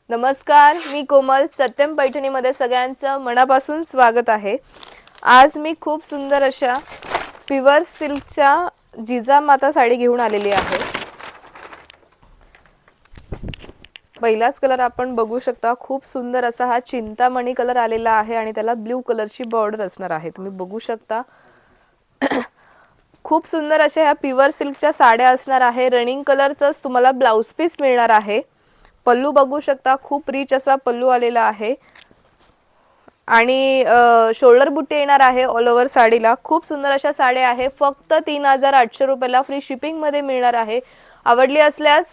नमस्कार, मी कोमल. सत्यम पैठणीमध्ये सगळ्यांचं मनापासून स्वागत आहे. आज मी खूप सुंदर अशा प्युअर सिल्कच्या जिजामाता साडी घेऊन आलेली आहे. पहिलाच कलर आपण बघू शकता. खूप सुंदर असा हा चिंतामणी कलर आलेला आहे आणि त्याला ब्लू कलरची बॉर्डर असणार आहे. तुम्ही बघू शकता. खूप सुंदर अशा ह्या प्युअर सिल्कच्या साड्या असणार आहे. रनिंग कलरचाच तुम्हाला ब्लाउज पीस मिळणार आहे. पल्लू बघू शकता. खूप रिच असा पल्लू आलेला आहे आणि शोल्डर बुट्टी येणार आहे ऑल ओव्हर साडीला. खूप सुंदर अशा साड्या आहे. फक्त 3800 रुपयाला फ्री शिपिंग मध्ये मिळणार आहे. आवडली असल्यास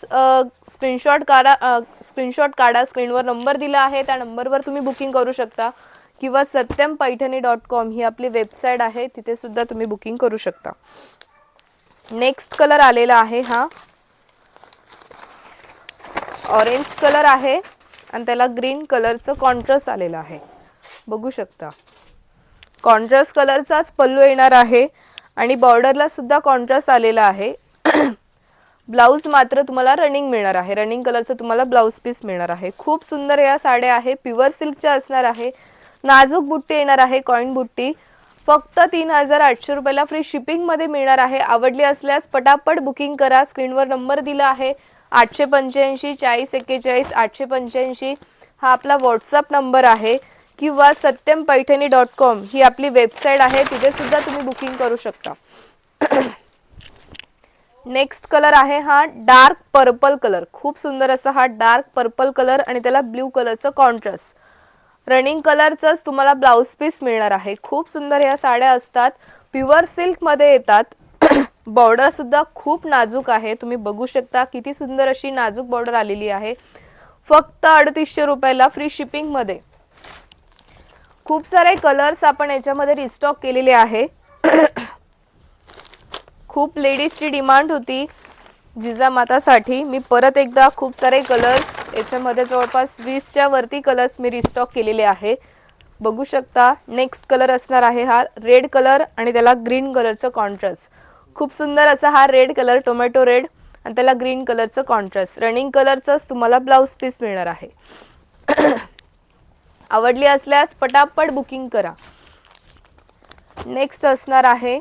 स्क्रीनशॉट काढा. स्क्रीनवर नंबर दिला आहे, त्या नंबरवर तुम्ही बुकिंग करू शकता किंवा satyam-paithani.com ही आपली वेबसाईट आहे, तिथे सुद्धा तुम्ही बुकिंग करू शकता. नेक्स्ट कलर आलेला आहे हा ऑरेंज कलर आहे आणि त्याला ग्रीन कलरचं कॉन्ट्रास्ट आलेला आहे. बघू शकता. कॉन्ट्रास्ट कलरचाच पल्लू येणार आहे आणि बॉर्डरला सुद्धा कॉन्ट्रास्ट आलेला आहे. ब्लाउज मात्र तुम्हाला रनिंग मिळणार आहे. रनिंग कलरचं तुम्हाला ब्लाउज पीस मिळणार आहे. खूप सुंदर या साड्या आहे. प्युअर सिल्कच्या असणार आहे. नाजूक बुट्टी येणार आहे, कॉइन बुट्टी. फक्त 3800 रुपयाला फ्री शिपिंग मध्ये मिळणार आहे. आवडली असल्यास पटापट बुकिंग करा. स्क्रीनवर नंबर दिला आहे 885 40 41 885 हा आपला व्हॉट्सअप नंबर आहे किंवा satyam-paithani.com ही आपली वेबसाईट आहे, तिथे सुद्धा तुम्ही बुकिंग करू शकता. नेक्स्ट कलर आहे हा डार्क पर्पल कलर. खूप सुंदर असा हा डार्क पर्पल कलर आणि त्याला ब्ल्यू कलरचं कॉन्ट्रास्ट. रनिंग कलरचंच तुम्हाला ब्लाउज पीस मिळणार आहे. खूप सुंदर या साड्या असतात. प्युअर सिल्क मध्ये येतात. बॉर्डर सुद्धा खूप नाजूक आहे. तुम्ही बघू शकता किती सुंदर अशी नाजूक बॉर्डर आलेली आहे. फक्त 3800 रुपयाला फ्री शिपिंग मध्ये. खूप सारे कलर्स आपण याच्यामध्ये रिस्टॉक केलेले आहे. खूप लेडीजची डिमांड होती जिजामातासाठी. मी परत एकदा खूप सारे कलर्स याच्यामध्ये जवळपास 20च्या वरती कलर्स मी रिस्टॉक केलेले आहे. बघू शकता. नेक्स्ट कलर असणार आहे हा रेड कलर आणि त्याला ग्रीन कलरचं कॉन्ट्रास्ट. खूप सुंदर असा हा रेड कलर, टोमॅटो रेड आणि त्याला ग्रीन कलरचं कॉन्ट्रास्ट. रनिंग कलरचंच तुम्हाला ब्लाउज पीस मिळणार आहे. आवडली असल्यास पटापट बुकिंग करा. नेक्स्ट असणार आहे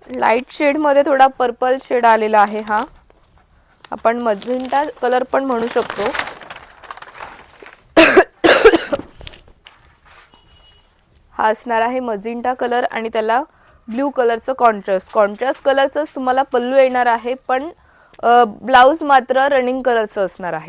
लाईट शेड मध्ये थोडा पर्पल शेड आलेला आहे. हा आपण मजेंटा कलर पण म्हणू शकतो. हा असणार आहे मजेंटा कलर आणि त्याला ब्लू कलरचं कॉन्ट्रास्ट कलरचंच तुम्हाला पल्लू येणार आहे, पण ब्लाउज मात्र रनिंग कलरचं असणार आहे.